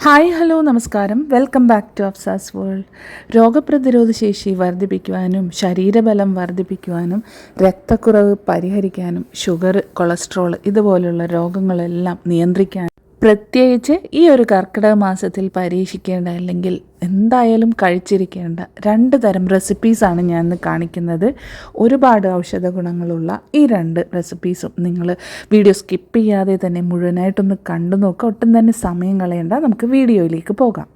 Hi hello നമസ്കാരം, welcome back to Afsa's world. രോഗപ്രതിരോധ ശേഷി വർദ്ധിപ്പിക്കുവാനും ശരീരബലം വർദ്ധിപ്പിക്കുവാനും രക്തക്കുറവ് പരിഹരിക്കാനും ഷുഗർ, കൊളസ്ട്രോൾ ഇതുപോലുള്ള രോഗങ്ങളെല്ലാം നിയന്ത്രിക്കാനും പ്രത്യേകിച്ച് ഈ ഒരു കർക്കിടക മാസത്തിൽ പരീക്ഷിക്കേണ്ട അല്ലെങ്കിൽ എന്തായാലും കഴിച്ചിരിക്കേണ്ട 2 തരം റെസിപ്പീസാണ് ഞാൻ ഇന്ന് കാണിക്കുന്നത്. ഒരുപാട് ഔഷധ ഗുണങ്ങളുള്ള ഈ 2 റെസിപ്പീസും നിങ്ങൾ വീഡിയോ സ്കിപ്പ് ചെയ്യാതെ തന്നെ മുഴുവനായിട്ടൊന്ന് കണ്ടു നോക്കുക. ഒട്ടും തന്നെ സമയം കളയേണ്ട, നമുക്ക് വീഡിയോയിലേക്ക് പോകാം.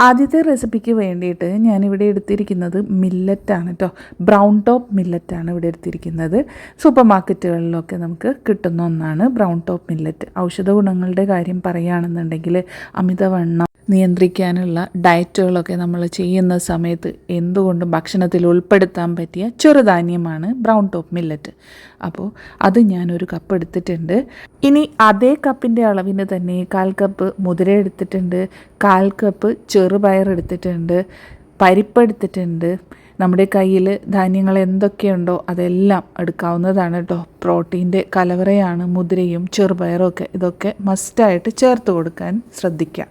ആദ്യത്തെ റെസിപ്പിക്ക് വേണ്ടിയിട്ട് ഞാനിവിടെ എടുത്തിരിക്കുന്നത് മില്ലറ്റാണ് കേട്ടോ. ബ്രൗൺ ടോപ്പ് മില്ലറ്റാണ് ഇവിടെ എടുത്തിരിക്കുന്നത്. സൂപ്പർ മാർക്കറ്റുകളിലൊക്കെ നമുക്ക് കിട്ടുന്ന ഒന്നാണ് ബ്രൗൺ ടോപ്പ് മില്ലറ്റ്. ഔഷധ ഗുണങ്ങളുടെ കാര്യം പറയുകയാണെന്നുണ്ടെങ്കിൽ അമിതവണ്ണം നിയന്ത്രിക്കാനുള്ള ഡയറ്റുകളൊക്കെ നമ്മൾ ചെയ്യുന്ന സമയത്ത് എന്തുകൊണ്ടും ഭക്ഷണത്തിൽ ഉൾപ്പെടുത്താൻ പറ്റിയ ചെറുധാന്യമാണ് ബ്രൗൺ ടോപ്പ് മില്ലറ്റ്. അപ്പോൾ അത് ഞാനൊരു കപ്പ് എടുത്തിട്ടുണ്ട്. ഇനി അതേ കപ്പിൻ്റെ അളവിന് തന്നെ 1/4 കപ്പ് മുതിര എടുത്തിട്ടുണ്ട്, 1/4 കപ്പ് ചെറുപയർ എടുത്തിട്ടുണ്ട്, പരിപ്പ് എടുത്തിട്ടുണ്ട്. നമ്മുടെ കയ്യിൽ ധാന്യങ്ങൾ എന്തൊക്കെയുണ്ടോ അതെല്ലാം എടുക്കാവുന്നതാണ് കേട്ടോ. പ്രോട്ടീൻ്റെ കലവറയാണ് മുതിരയും ചെറുപയറും ഒക്കെ. ഇതൊക്കെ മസ്റ്റായിട്ട് ചേർത്ത് കൊടുക്കാൻ ശ്രദ്ധിക്കുക.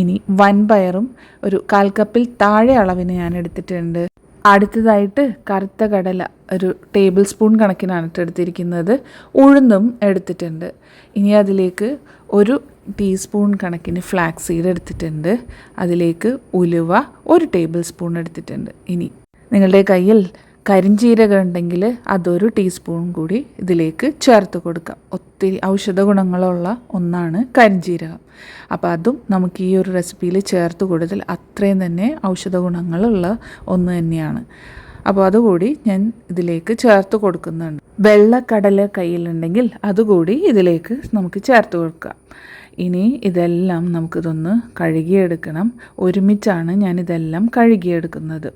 ഇനി വൻപയറും ഒരു 1/4 കപ്പിൽ താഴെ അളവിന് ഞാൻ എടുത്തിട്ടുണ്ട്. അടുത്തതായിട്ട് കറുത്ത കടല ഒരു ടേബിൾ സ്പൂൺ കണക്കിനാണ് എടുത്തിരിക്കുന്നത്. ഉഴുന്നും എടുത്തിട്ടുണ്ട്. ഇനി അതിലേക്ക് ഒരു ടീസ്പൂൺ കണക്കിന് ഫ്ലാക്സ് സീഡ് എടുത്തിട്ടുണ്ട്. അതിലേക്ക് ഉലുവ 1 ടേബിൾ സ്പൂൺ എടുത്തിട്ടുണ്ട്. ഇനി നിങ്ങളുടെ കയ്യിൽ കരിഞ്ജീരകം ഉണ്ടെങ്കിൽ അതൊരു ടീസ്പൂൺ കൂടി ഇതിലേക്ക് ചേർത്ത് കൊടുക്കാം. ഒത്തിരി ഔഷധ ഗുണങ്ങളുള്ള ഒന്നാണ് കരിഞ്ജീരകം. അപ്പോൾ അതും നമുക്ക് ഈ ഒരു റെസിപ്പിയിൽ ചേർത്ത് കൊടുത്താൽ അത്രയും തന്നെ ഔഷധ ഗുണങ്ങളുള്ള ഒന്ന് തന്നെയാണ്. അപ്പോൾ അതുകൂടി ഞാൻ ഇതിലേക്ക് ചേർത്ത് കൊടുക്കുന്നുണ്ട്. വെള്ളക്കടല കയ്യിലുണ്ടെങ്കിൽ അതുകൂടി ഇതിലേക്ക് നമുക്ക് ചേർത്ത് കൊടുക്കാം. ഇനി ഇതെല്ലാം നമുക്കിതൊന്ന് കഴുകിയെടുക്കണം. ഒരുമിച്ചാണ് ഞാനിതെല്ലാം കഴുകിയെടുക്കുന്നത്.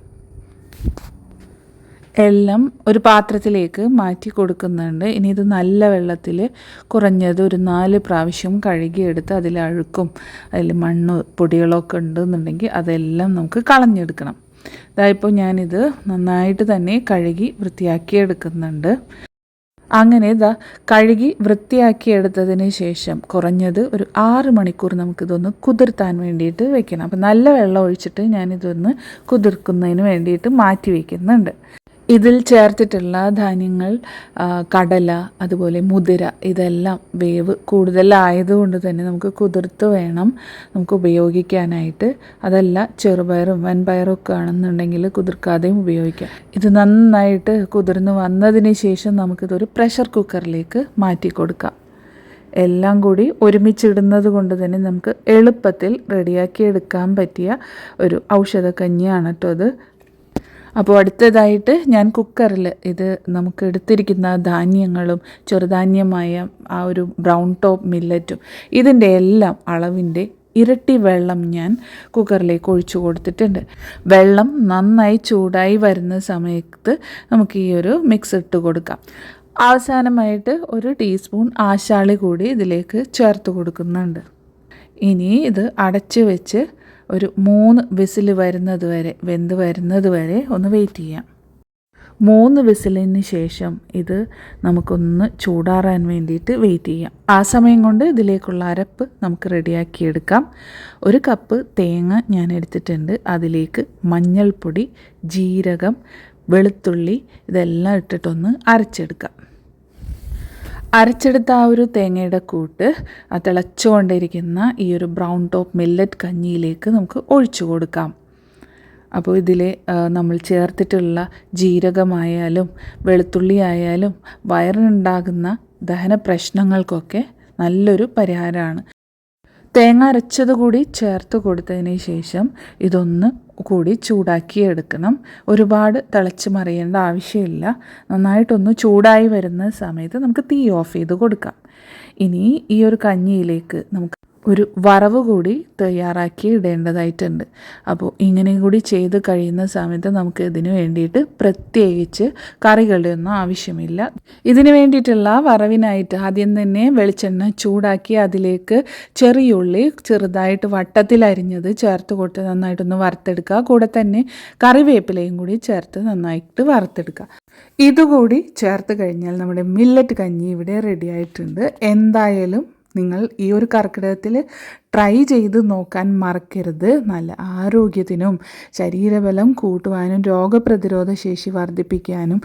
എല്ലാം ഒരു പാത്രത്തിലേക്ക് മാറ്റി കൊടുക്കുന്നുണ്ട്. ഇനി ഇത് നല്ല വെള്ളത്തിൽ കുറഞ്ഞത് ഒരു 4 പ്രാവശ്യം കഴുകിയെടുത്ത് അതിൽ അഴുക്കും അതിൽ മണ്ണ് പൊടികളൊക്കെ ഉണ്ടെന്നുണ്ടെങ്കിൽ അതെല്ലാം നമുക്ക് കളഞ്ഞെടുക്കണം. ഇതായിപ്പോൾ ഞാനിത് നന്നായിട്ട് തന്നെ കഴുകി വൃത്തിയാക്കിയെടുക്കുന്നുണ്ട്. അങ്ങനെ കഴുകി വൃത്തിയാക്കിയെടുത്തതിന് ശേഷം കുറഞ്ഞത് ഒരു 6 മണിക്കൂർ നമുക്കിതൊന്ന് കുതിർത്താൻ വേണ്ടിയിട്ട് വെക്കണം. അപ്പോൾ നല്ല വെള്ളം ഒഴിച്ചിട്ട് ഞാനിതൊന്ന് കുതിർക്കുന്നതിന് വേണ്ടിയിട്ട് മാറ്റി വയ്ക്കുന്നുണ്ട്. ഇതിൽ ചേർത്തിട്ടുള്ള ധാന്യങ്ങൾ കടല, അതുപോലെ മുതിര, ഇതെല്ലാം വേവ് കൂടുതലായതുകൊണ്ട് തന്നെ നമുക്ക് കുതിർത്ത് വേണം നമുക്ക് ഉപയോഗിക്കാനായിട്ട്. അതല്ല ചെറുപയറും വൻപയറും ഒക്കെ ആണെന്നുണ്ടെങ്കിൽ കുതിർക്കാതെയും ഉപയോഗിക്കാം. ഇത് നന്നായിട്ട് കുതിർന്ന് വന്നതിന് ശേഷം നമുക്കിതൊരു പ്രഷർ കുക്കറിലേക്ക് മാറ്റി കൊടുക്കാം. എല്ലാം കൂടി ഒരുമിച്ചിടുന്നത് കൊണ്ട് തന്നെ നമുക്ക് എളുപ്പത്തിൽ റെഡിയാക്കി എടുക്കാൻ പറ്റിയ ഒരു ഔഷധക്കഞ്ഞിയാണ് കേട്ടോ അത്. അപ്പോൾ അടുത്തതായിട്ട് ഞാൻ കുക്കറിൽ ഇത് നമുക്ക് എടുത്തിരിക്കുന്ന ധാന്യങ്ങളും ചെറുധാന്യമായ ആ ഒരു ബ്രൗൺ ടോപ്പ് മില്ലറ്റും ഇതിൻ്റെ എല്ലാം അളവിൻ്റെ ഇരട്ടി വെള്ളം ഞാൻ കുക്കറിലേക്ക് ഒഴിച്ചു കൊടുത്തിട്ടുണ്ട്. വെള്ളം നന്നായി ചൂടായി വരുന്ന സമയത്ത് നമുക്ക് ഈ ഒരു മിക്സ് ഇട്ട് കൊടുക്കാം. അവസാനമായിട്ട് ഒരു ടീസ്പൂൺ ആശാളി കൂടി ഇതിലേക്ക് ചേർത്ത് കൊടുക്കുന്നുണ്ട്. ഇനി ഇത് അടച്ച് വെച്ച് ഒരു 3 വിസിൽ വെന്ത് വരുന്നത് വരെ ഒന്ന് വെയിറ്റ് ചെയ്യാം. 3 വിസിലിന് ശേഷം ഇത് നമുക്കൊന്ന് ചൂടാറാൻ വേണ്ടിയിട്ട് വെയിറ്റ് ചെയ്യാം. ആ സമയം കൊണ്ട് ഇതിലേക്കുള്ള അരപ്പ് നമുക്ക് റെഡിയാക്കിയെടുക്കാം. 1 കപ്പ് തേങ്ങ ഞാൻ എടുത്തിട്ടുണ്ട്. അതിലേക്ക് മഞ്ഞൾപ്പൊടി, ജീരകം, വെളുത്തുള്ളി ഇതെല്ലാം ഇട്ടിട്ടൊന്ന് അരച്ചെടുക്കാം. അരച്ചെടുത്ത ആ ഒരു തേങ്ങയുടെ കൂട്ട് ആ തിളച്ചുകൊണ്ടിരിക്കുന്ന ഈ ഒരു ബ്രൗൺ ടോപ്പ് മില്ലറ്റ് കഞ്ഞിയിലേക്ക് നമുക്ക് ഒഴിച്ചു കൊടുക്കാം. അപ്പോൾ ഇതിൽ നമ്മൾ ചേർത്തിട്ടുള്ള ജീരകമായാലും വെളുത്തുള്ളി ആയാലും വയറിനുണ്ടാകുന്ന ദഹന പ്രശ്നങ്ങൾക്കൊക്കെ നല്ലൊരു പരിഹാരമാണ്. തേങ്ങ അരച്ചത് കൂടി ചേർത്ത് കൊടുത്തതിന് ശേഷം ഇതൊന്ന് കൂടി ചൂടാക്കിയെടുക്കണം. ഒരുപാട് തിളച്ച് മറിയേണ്ട ആവശ്യമില്ല. നന്നായിട്ടൊന്ന് ചൂടായി വരുന്ന സമയത്ത് നമുക്ക് തീ ഓഫ് ചെയ്ത് കൊടുക്കാം. ഇനി ഈ ഒരു കഞ്ഞിയിലേക്ക് നമുക്ക് ഒരു വറവ് കൂടി തയ്യാറാക്കി ഇടേണ്ടതായിട്ടുണ്ട്. അപ്പോൾ ഇങ്ങനെ കൂടി ചെയ്ത് കഴിയുന്ന സമയത്ത് നമുക്ക് ഇതിന് വേണ്ടിയിട്ട് പ്രത്യേകിച്ച് കറികളുടെ ഒന്നും ആവശ്യമില്ല. ഇതിന് വേണ്ടിയിട്ടുള്ള വറവിനായിട്ട് ആദ്യം തന്നെ വെളിച്ചെണ്ണ ചൂടാക്കി അതിലേക്ക് ചെറിയുള്ളി ചെറുതായിട്ട് വട്ടത്തിൽ അരിഞ്ഞത് ചേർത്ത് കൊടുത്ത് നന്നായിട്ടൊന്ന് വറുത്തെടുക്കുക. കൂടെ തന്നെ കറിവേപ്പിലയും കൂടി ചേർത്ത് നന്നായിട്ട് വറുത്തെടുക്കുക. ഇതുകൂടി ചേർത്ത് കഴിഞ്ഞാൽ നമ്മുടെ മില്ലറ്റ് കഞ്ഞി ഇവിടെ റെഡി ആയിട്ടുണ്ട്. എന്തായാലും നിങ്ങൾ ഈ ഒരു കർക്കിടകത്തിൽ ട്രൈ ചെയ്ത് നോക്കാൻ മറക്കരുത്. നല്ല ആരോഗ്യത്തിനും ശരീരബലം കൂട്ടുവാനും രോഗപ്രതിരോധ ശേഷി വർദ്ധിപ്പിക്കാനും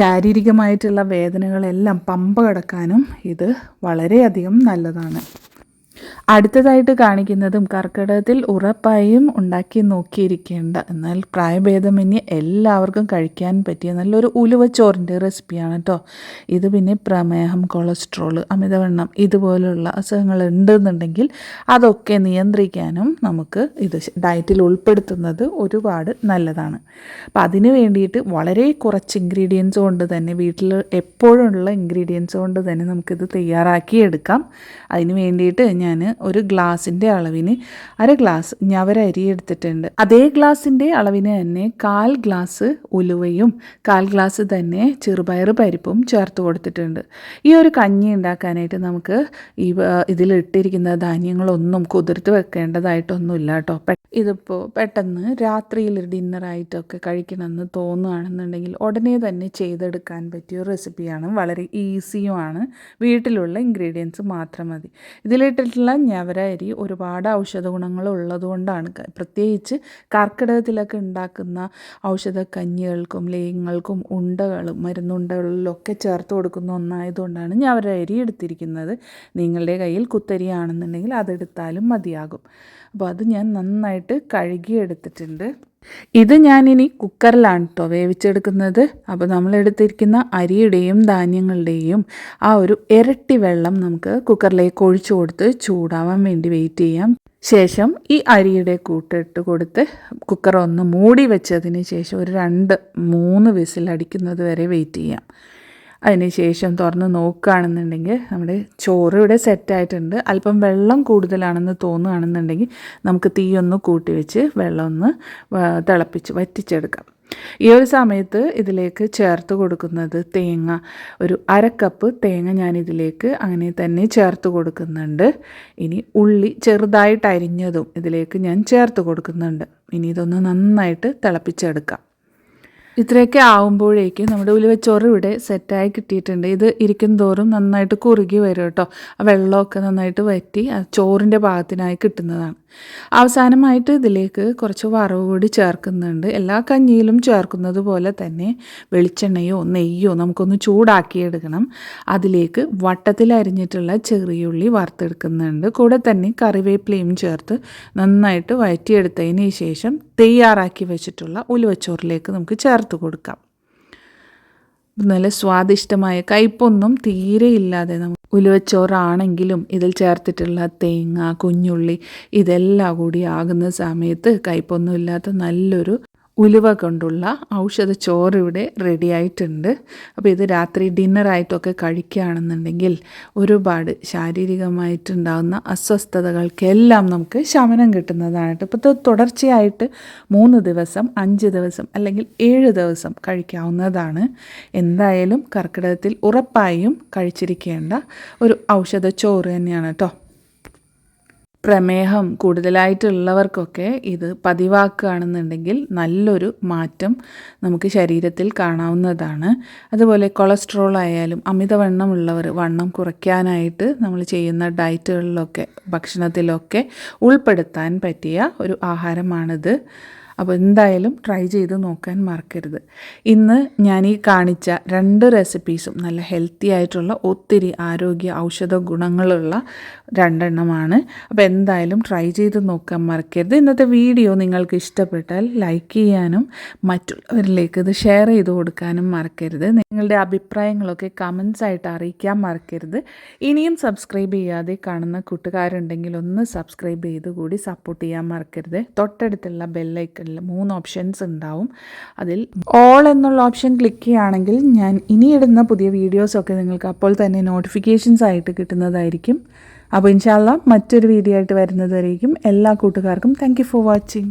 ശാരീരികമായിട്ടുള്ള വേദനകളെല്ലാം പമ്പ കടക്കാനും ഇത് വളരെയധികം നല്ലതാണ്. അടുത്തതായിട്ട് കാണിക്കുന്നതും കർക്കിടകത്തിൽ ഉറപ്പായും ഉണ്ടാക്കി നോക്കിയിരിക്കേണ്ട എന്നാൽ പ്രായഭേദമന്യേ എല്ലാവർക്കും കഴിക്കാൻ പറ്റിയ നല്ലൊരു ഉലുവച്ചോറിൻ്റെ റെസിപ്പിയാണ് കേട്ടോ. ഇത് പിന്നെ പ്രമേഹം, കൊളസ്ട്രോൾ, അമിതവണ്ണം ഇതുപോലുള്ള അസുഖങ്ങൾ ഉണ്ടെന്നുണ്ടെങ്കിൽ അതൊക്കെ നിയന്ത്രിക്കാനും നമുക്ക് ഇത് ഡയറ്റിൽ ഉൾപ്പെടുത്തുന്നത് ഒരുപാട് നല്ലതാണ്. അപ്പം അതിന് വേണ്ടിയിട്ട് വളരെ കുറച്ച് ഇൻഗ്രീഡിയൻസ് കൊണ്ട് തന്നെ വീട്ടിൽ എപ്പോഴുള്ള ഇൻഗ്രീഡിയൻസ് കൊണ്ട് തന്നെ നമുക്കിത് തയ്യാറാക്കി എടുക്കാം. അതിന് വേണ്ടിയിട്ട് ഞാൻ ഒരു ഗ്ലാസിൻ്റെ അളവിന് 1/2 ഗ്ലാസ് ഞവര അരി എടുത്തിട്ടുണ്ട്. അതേ ഗ്ലാസിൻ്റെ അളവിന് തന്നെ 1/4 ഗ്ലാസ് ഉലുവയും 1/4 ഗ്ലാസ് തന്നെ ചെറുപയർ പരിപ്പും ചേർത്ത് കൊടുത്തിട്ടുണ്ട്. ഈ ഒരു കഞ്ഞി ഉണ്ടാക്കാനായിട്ട് നമുക്ക് ഇതിലിട്ടിരിക്കുന്ന ധാന്യങ്ങളൊന്നും കുതിർത്ത് വെക്കേണ്ടതായിട്ടൊന്നുമില്ല കേട്ടോ. ഇതിപ്പോൾ പെട്ടെന്ന് രാത്രിയിൽ ഡിന്നറായിട്ടൊക്കെ കഴിക്കണമെന്ന് തോന്നുകയാണെന്നുണ്ടെങ്കിൽ ഉടനെ തന്നെ ചെയ്തെടുക്കാൻ പറ്റിയ റെസിപ്പിയാണ്. വളരെ ഈസിയുമാണ്. വീട്ടിലുള്ള ഇൻഗ്രീഡിയൻസ് മാത്രം മതി. ഇതിലിട്ടിട്ടുള്ള ഞവര അരി ഒരുപാട് ഔഷധ ഗുണങ്ങൾ ഉള്ളതുകൊണ്ടാണ്, പ്രത്യേകിച്ച് കർക്കിടകത്തിലൊക്കെ ഉണ്ടാക്കുന്ന ഔഷധ കഞ്ഞികൾക്കും ലേഹങ്ങൾക്കും ഉണ്ടകളും മരുന്നുണ്ടകളിലൊക്കെ ചേർത്ത് കൊടുക്കുന്ന ഒന്നായതുകൊണ്ടാണ് ഞവര അരി എടുത്തിരിക്കുന്നത്. നിങ്ങളുടെ കയ്യിൽ കുത്തരി ആണെന്നുണ്ടെങ്കിൽ അതെടുത്താലും മതിയാകും. അപ്പോൾ അത് ഞാൻ നന്നായിട്ട് കഴുകിയെടുത്തിട്ടുണ്ട്. ഇത് ഞാനിനി കുക്കറിലാണ് കേട്ടോ വേവിച്ചെടുക്കുന്നത്. അപ്പോൾ നമ്മളെടുത്തിരിക്കുന്ന അരിയുടെയും ധാന്യങ്ങളുടെയും ആ ഒരു ഇരട്ടി വെള്ളം നമുക്ക് കുക്കറിലേക്ക് ഒഴിച്ചു കൊടുത്ത് ചൂടാവാൻ വേണ്ടി വെയിറ്റ് ചെയ്യാം. ശേഷം ഈ അരിയുടെ കൂട്ടിട്ട് കൊടുത്ത് കുക്കർ ഒന്ന് മൂടി വെച്ചതിന് ശേഷം ഒരു 2-3 വിസിൽ അടിക്കുന്നത് വരെ വെയിറ്റ് ചെയ്യാം. അതിന് ശേഷം തുറന്ന് നോക്കുകയാണെന്നുണ്ടെങ്കിൽ നമ്മുടെ ചോറ് ഇവിടെ സെറ്റായിട്ടുണ്ട്. അല്പം വെള്ളം കൂടുതലാണെന്ന് തോന്നുകയാണെന്നുണ്ടെങ്കിൽ നമുക്ക് തീയൊന്ന് കൂട്ടി വെച്ച് വെള്ളം ഒന്ന് തിളപ്പിച്ച് വറ്റിച്ചെടുക്കാം. ഈ ഒരു സമയത്ത് ഇതിലേക്ക് ചേർത്ത് കൊടുക്കുന്നത് തേങ്ങ, ഒരു 1/2 കപ്പ് തേങ്ങ ഞാനിതിലേക്ക് അങ്ങനെ തന്നെ ചേർത്ത് കൊടുക്കുന്നുണ്ട്. ഇനി ഉള്ളി ചെറുതായിട്ട് അരിഞ്ഞതും ഇതിലേക്ക് ഞാൻ ചേർത്ത് കൊടുക്കുന്നുണ്ട്. ഇനി ഇതൊന്ന് നന്നായിട്ട് തിളപ്പിച്ചെടുക്കാം. ഇത്രയൊക്കെ ആകുമ്പോഴേക്കും നമ്മുടെ ഉലുവച്ചോറ് ഇവിടെ സെറ്റായി കിട്ടിയിട്ടുണ്ട്. ഇത് ഇരിക്കും തോറും നന്നായിട്ട് കുറുകി വരും കേട്ടോ. ആ വെള്ളമൊക്കെ നന്നായിട്ട് വറ്റി ചോറിൻ്റെ പാകത്തിനായി കിട്ടുന്നതാണ്. അവസാനമായിട്ട് ഇതിലേക്ക് കുറച്ച് വറവ് കൂടി ചേർക്കുന്നുണ്ട്. എല്ലാ കഞ്ഞിയിലും ചേർക്കുന്നത് പോലെ തന്നെ വെളിച്ചെണ്ണയോ നെയ്യോ നമുക്കൊന്ന് ചൂടാക്കിയെടുക്കണം. അതിലേക്ക് വട്ടത്തിൽ അരിഞ്ഞിട്ടുള്ള ചെറിയുള്ളി വറുത്തെടുക്കുന്നുണ്ട്. കൂടെ തന്നെ കറിവേപ്പിലയും ചേർത്ത് നന്നായിട്ട് വഴറ്റിയെടുത്തതിന് ശേഷം തയ്യാറാക്കി വെച്ചിട്ടുള്ള ഉലുവച്ചോറിലേക്ക് നമുക്ക് ചേർത്ത് കൊടുക്കാം. നല്ല സ്വാദിഷ്ടമായ കയ്പൊന്നും തീരെ ഇല്ലാതെ ഉലുവച്ചോറാണെങ്കിലും ഇതിൽ ചേർത്തിട്ടുള്ള തേങ്ങ, കുഞ്ഞുള്ളി ഇതെല്ലാം കൂടി ആകുന്ന സമയത്ത് കയ്പൊന്നും ഇല്ലാത്ത നല്ലൊരു ഉലുവ കൊണ്ടുള്ള ഔഷധ ചോറ് ഇവിടെ റെഡി ആയിട്ടുണ്ട്. അപ്പോൾ ഇത് രാത്രി ഡിന്നറായിട്ടൊക്കെ കഴിക്കുകയാണെന്നുണ്ടെങ്കിൽ ഒരുപാട് ശാരീരികമായിട്ടുണ്ടാകുന്ന അസ്വസ്ഥതകൾക്കെല്ലാം നമുക്ക് ശമനം കിട്ടുന്നതാണ്. ഇപ്പോൾ തുടർച്ചയായിട്ട് 3 ദിവസം, 5 ദിവസം അല്ലെങ്കിൽ 7 ദിവസം കഴിക്കാവുന്നതാണ്. എന്തായാലും കർക്കിടകത്തിൽ ഉറപ്പായും കഴിച്ചിരിക്കേണ്ട ഒരു ഔഷധ ചോറ് തന്നെയാണ് കേട്ടോ. പ്രമേഹം കൂടുതലായിട്ടുള്ളവർക്കൊക്കെ ഇത് പതിവാക്കുകയാണെന്നുണ്ടെങ്കിൽ നല്ലൊരു മാറ്റം നമുക്ക് ശരീരത്തിൽ കാണാവുന്നതാണ്. അതുപോലെ കൊളസ്ട്രോൾ ആയാലും അമിതവണ്ണമുള്ളവർ വണ്ണം കുറയ്ക്കാനായിട്ട് നമ്മൾ ചെയ്യുന്ന ഡയറ്റുകളിലൊക്കെ ഭക്ഷണത്തിലൊക്കെ ഉൾപ്പെടുത്താൻ പറ്റിയ ഒരു ആഹാരമാണിത്. അപ്പോൾ എന്തായാലും ട്രൈ ചെയ്ത് നോക്കാൻ മറക്കരുത്. ഇന്ന് ഞാൻ ഈ കാണിച്ച 2 റെസിപ്പീസും നല്ല ഹെൽത്തി ആയിട്ടുള്ള ഒത്തിരി ആരോഗ്യ ഔഷധ ഗുണങ്ങളുള്ള 2 എണ്ണമാണ്. അപ്പോൾ എന്തായാലും ട്രൈ ചെയ്ത് നോക്കാൻ മറക്കരുത്. ഇന്നത്തെ വീഡിയോ നിങ്ങൾക്ക് ഇഷ്ടപ്പെട്ടാൽ ലൈക്ക് ചെയ്യാനും മറ്റുള്ളവരിലേക്ക് ഇത് ഷെയർ ചെയ്ത് കൊടുക്കാനും മറക്കരുത്. നിങ്ങളുടെ അഭിപ്രായങ്ങളൊക്കെ കമൻസ് ആയിട്ട് അറിയിക്കാൻ മറക്കരുത്. ഇനിയും സബ്സ്ക്രൈബ് ചെയ്യാതെ കാണുന്ന കൂട്ടുകാരുണ്ടെങ്കിൽ ഒന്ന് സബ്സ്ക്രൈബ് ചെയ്ത് കൂടി സപ്പോർട്ട് ചെയ്യാൻ മറക്കരുത്. തൊട്ടടുത്തുള്ള ബെല്ലൈക്കൺ 3 ഓപ്ഷൻസ് ഉണ്ടാവും. അതിൽ ഓൾ എന്നുള്ള ഓപ്ഷൻ ക്ലിക്ക് ചെയ്യുകയാണെങ്കിൽ ഞാൻ ഇനിയിടുന്ന പുതിയ വീഡിയോസൊക്കെ നിങ്ങൾക്ക് അപ്പോൾ തന്നെ നോട്ടിഫിക്കേഷൻസ് ആയിട്ട് കിട്ടുന്നതായിരിക്കും. അപ്പോൾ ഇൻഷാ അല്ലാഹ് മറ്റൊരു വീഡിയോ ആയിട്ട് വരുന്നതായിരിക്കും. എല്ലാ കൂട്ടുകാർക്കും താങ്ക് യു ഫോർ വാച്ചിങ്.